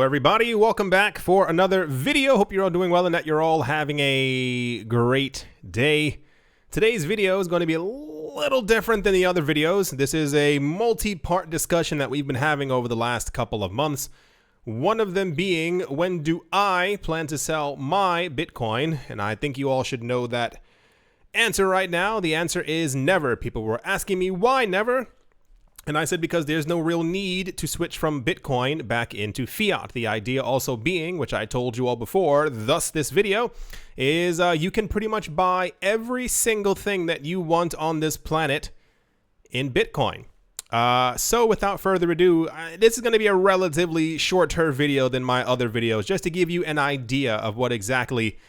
everybody, welcome back for another video. Hope you're all doing well and that you're all having a great day. Today's video is going to be a little different than the other videos. This is a multi-part discussion that we've been having over the last couple of months. One of them being, when do I plan to sell my Bitcoin? And I think you all should know that answer right now. The answer is never. People were asking me why never. And I said because there's no real need to switch from Bitcoin back into fiat. The idea also being, which I told you all before, thus this video, is you can pretty much buy every single thing that you want on this planet in Bitcoin. So without further ado, this is going to be a relatively shorter video than my other videos, just to give you an idea of what exactly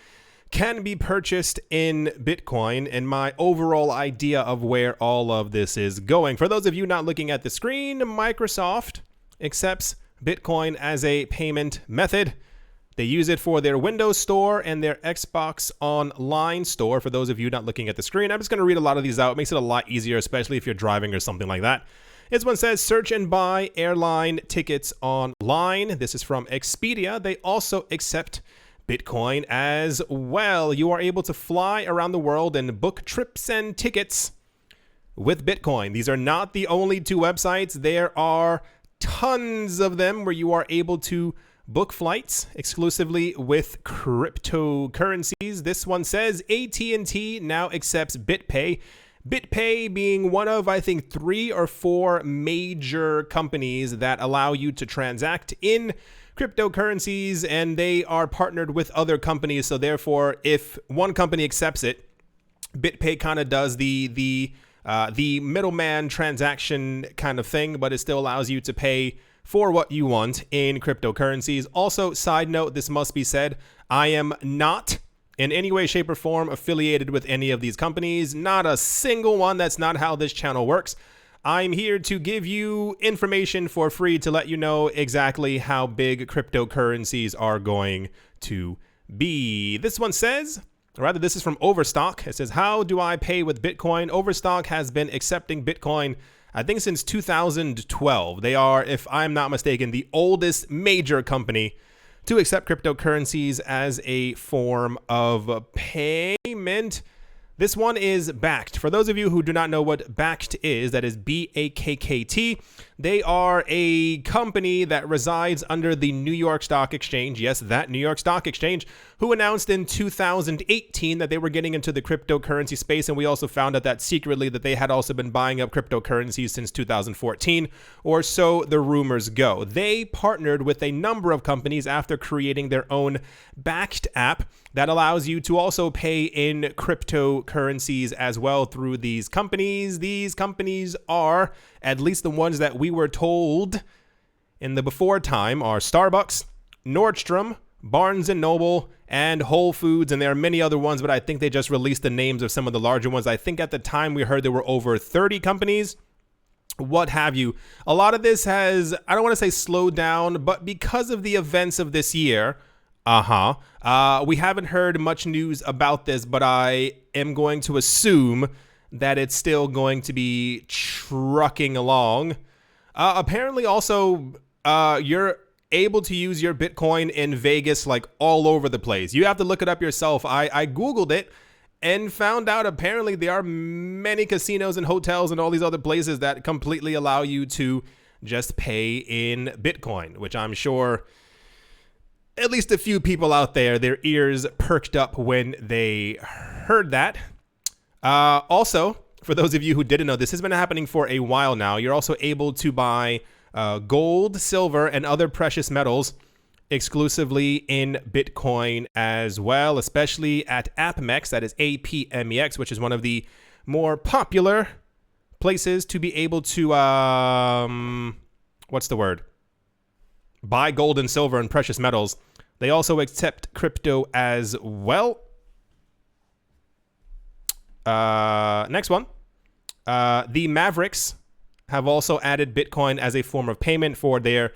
can be purchased in Bitcoin and my overall idea of where all of this is going. For those of you not looking at the screen, Microsoft accepts Bitcoin as a payment method. They use it for their Windows Store and their Xbox Online Store. For those of you not looking at the screen, I'm just going to read a lot of these out. It makes it a lot easier, especially if you're driving or something like that. This one says, search and buy airline tickets online. This is from Expedia. They also accept Bitcoin as well. You are able to fly around the world and book trips and tickets with Bitcoin. These are not the only two websites. There are tons of them where you are able to book flights exclusively with cryptocurrencies. This one says AT&T now accepts BitPay. BitPay being one of, I think, 3 or 4 major companies that allow you to transact in cryptocurrencies, and they are partnered with other companies. So therefore, if one company accepts it, BitPay kind of does the middleman transaction kind of thing, but it still allows you to pay for what you want in cryptocurrencies. Also, side note, this must be said, I am not in any way, shape, or form affiliated with any of these companies. Not a single one. That's not how this channel works. I'm here to give you information for free to let you know exactly how big cryptocurrencies are going to be. This one says, or rather this is from Overstock. It says, how do I pay with Bitcoin? Overstock has been accepting Bitcoin, I think, since 2012. They are, if I'm not mistaken, the oldest major company to accept cryptocurrencies as a form of payment. This one is Bakkt. For those of you who do not know what Bakkt is, that is B-A-K-K-T. They are a company that resides under the New York Stock Exchange. Yes, that New York Stock Exchange, who announced in 2018 that they were getting into the cryptocurrency space. And we also found out that secretly that they had also been buying up cryptocurrencies since 2014, or so the rumors go. They partnered with a number of companies after creating their own Bakkt app that allows you to also pay in cryptocurrencies as well through these companies. These companies are, at least the ones that we were told in the before time, are Starbucks, Nordstrom, Barnes & Noble, and Whole Foods. And there are many other ones, but I think they just released the names of some of the larger ones. I think at the time we heard there were over 30 companies, what have you. A lot of this has, I don't want to say slowed down, but because of the events of this year, we haven't heard much news about this, but I am going to assume that it's still going to be trucking along. Apparently also, you're able to use your Bitcoin in Vegas, like all over the place. You have to look it up yourself. I Googled it and found out apparently there are many casinos and hotels and all these other places that completely allow you to just pay in Bitcoin, which I'm sure at least a few people out there, their ears perked up when they heard that. Also, for those of you who didn't know, this has been happening for a while now. You're also able to buy gold, silver, and other precious metals exclusively in Bitcoin as well, especially at APMEX, that is APMEX, which is one of the more popular places to be able to, buy gold and silver and precious metals. They also accept crypto as well. Next one. The Mavericks have also added Bitcoin as a form of payment for their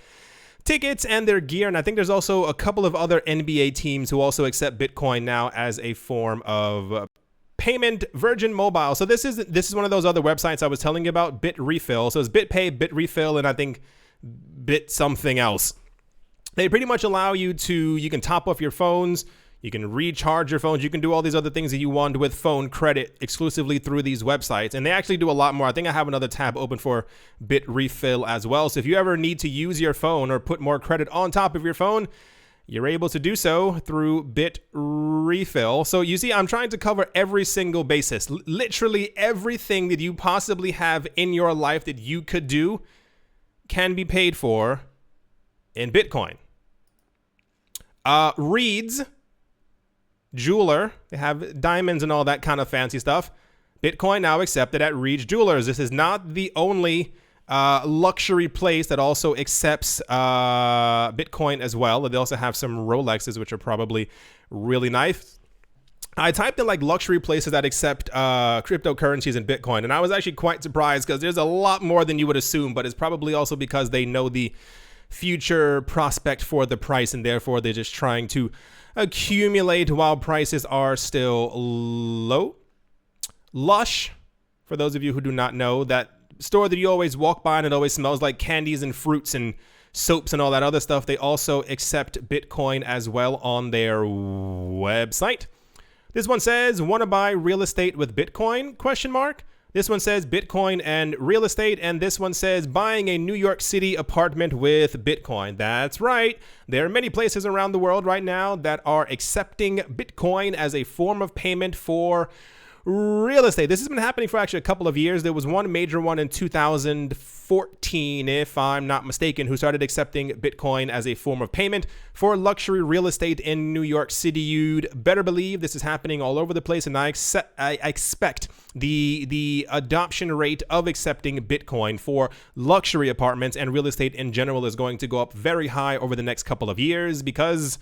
tickets and their gear. And I think there's also a couple of other NBA teams who also accept Bitcoin now as a form of payment. Virgin Mobile. So this is one of those other websites I was telling you about, Bit Refill. So it's BitPay, Bit Refill, and I think Bit something else. They pretty much allow you can top off your phones, you can recharge your phones, you can do all these other things that you want with phone credit exclusively through these websites. And they actually do a lot more. I think I have another tab open for Bit Refill as well. So if you ever need to use your phone or put more credit on top of your phone, you're able to do so through Bit Refill. So you see, I'm trying to cover every single basis. Literally everything that you possibly have in your life that you could do can be paid for in Bitcoin. Reed's Jeweler, they have diamonds and all that kind of fancy stuff. Bitcoin now accepted at Reed's Jewelers. This is not the only luxury place that also accepts Bitcoin as well. They also have some Rolexes, which are probably really nice. I typed in like luxury places that accept cryptocurrencies and Bitcoin, and I was actually quite surprised because there's a lot more than you would assume, but it's probably also because they know the future prospect for the price, and therefore they're just trying to accumulate while prices are still low. Lush, for those of you who do not know, that store that you always walk by and it always smells like candies and fruits and soaps and all that other stuff, they also accept Bitcoin as well on their website. This one says, want to buy real estate with Bitcoin? Question mark. This one says Bitcoin and real estate, and this one says buying a New York City apartment with Bitcoin. That's right. There are many places around the world right now that are accepting Bitcoin as a form of payment for real estate. This has been happening for actually a couple of years. There was one major one in 2014, if I'm not mistaken, who started accepting Bitcoin as a form of payment for luxury real estate in New York City. You'd better believe this is happening all over the place, and I expect the adoption rate of accepting Bitcoin for luxury apartments and real estate in general is going to go up very high over the next couple of years because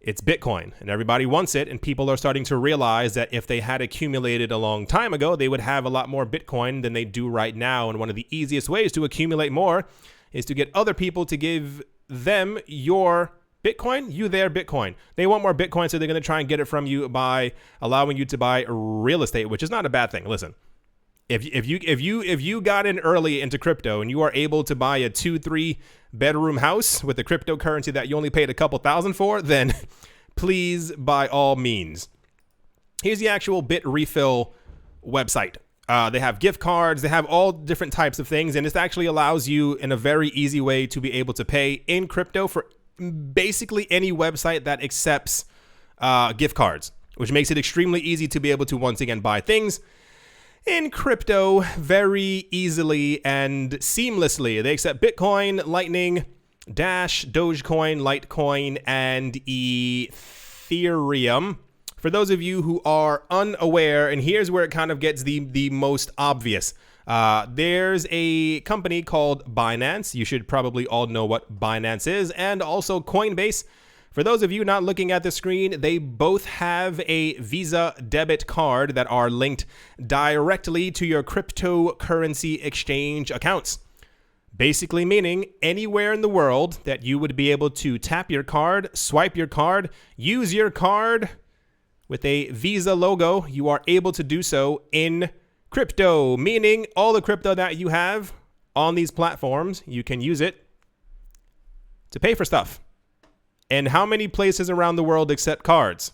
it's Bitcoin and everybody wants it, and people are starting to realize that if they had accumulated a long time ago, they would have a lot more Bitcoin than they do right now. And one of the easiest ways to accumulate more is to get other people to give them your Bitcoin, you their Bitcoin. They want more Bitcoin, so they're going to try and get it from you by allowing you to buy real estate, which is not a bad thing. Listen, if you got in early into crypto and you are able to buy a 2-3 bedroom house with a cryptocurrency that you only paid a couple thousand for, then please, by all means. Here's the actual Bit Refill website. They have gift cards, they have all different types of things, and this actually allows you in a very easy way to be able to pay in crypto for basically any website that accepts gift cards, which makes it extremely easy to be able to once again buy things in crypto very easily and seamlessly. They accept Bitcoin, Lightning, Dash, Dogecoin, Litecoin, and Ethereum. For those of you who are unaware, and here's where it kind of gets the most obvious. There's a company called Binance. You should probably all know what Binance is, and also Coinbase. For those of you not looking at the screen, they both have a Visa debit card that are linked directly to your cryptocurrency exchange accounts. Basically meaning anywhere in the world that you would be able to tap your card, swipe your card, use your card with a Visa logo, you are able to do so in crypto, meaning all the crypto that you have on these platforms, you can use it to pay for stuff. And how many places around the world accept cards?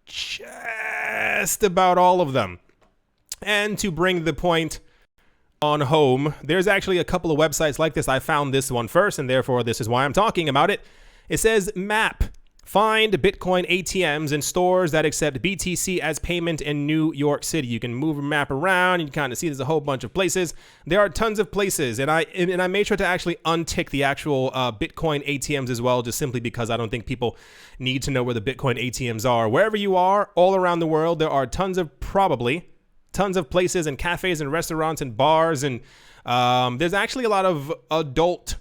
Just about all of them. And to bring the point on home, there's actually a couple of websites like this. I found this one first, and therefore this is why I'm talking about it. It says map. Find Bitcoin ATMs and stores that accept BTC as payment in New York City. You can move a map around. You can kind of see there's a whole bunch of places. There are tons of places, and I made sure to actually untick the actual Bitcoin ATMs as well, just simply because I don't think people need to know where the Bitcoin ATMs are. Wherever you are, all around the world, there are tons of places and cafes and restaurants and bars, and there's actually a lot of adult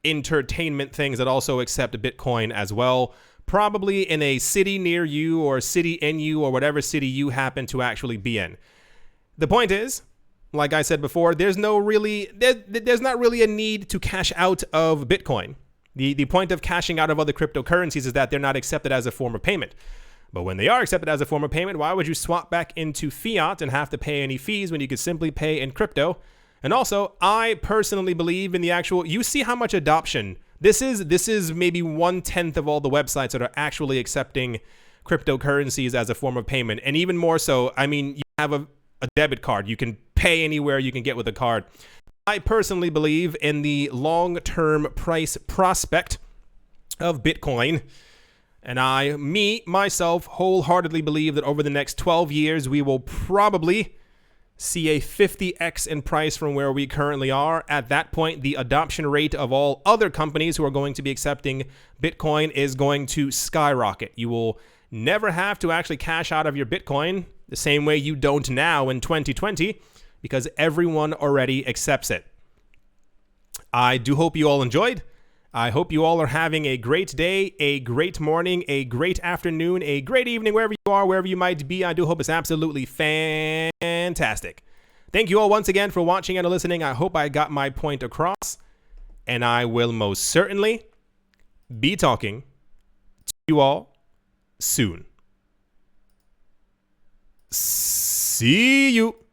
entertainment things that also accept Bitcoin as well, probably in a city near you or city in you or whatever city you happen to actually be in. The point is, like I said before, there's not really a need to cash out of Bitcoin. The point of cashing out of other cryptocurrencies is that they're not accepted as a form of payment. But when they are accepted as a form of payment, why would you swap back into fiat and have to pay any fees when you could simply pay in crypto? And also, I personally believe in the actual, you see how much adoption This is maybe 1/10 of all the websites that are actually accepting cryptocurrencies as a form of payment. And even more so, I mean, you have a debit card. You can pay anywhere you can get with a card. I personally believe in the long-term price prospect of Bitcoin. And myself, wholeheartedly believe that over the next 12 years, we will probably see a 50x in price from where we currently are. At that point, the adoption rate of all other companies who are going to be accepting Bitcoin is going to skyrocket. You will never have to actually cash out of your Bitcoin the same way you don't now in 2020 because everyone already accepts it. I do hope you all enjoyed. I hope you all are having a great day, a great morning, a great afternoon, a great evening, wherever you are, wherever you might be. I do hope it's absolutely fantastic. Thank you all once again for watching and listening. I hope I got my point across, and I will most certainly be talking to you all soon. See you.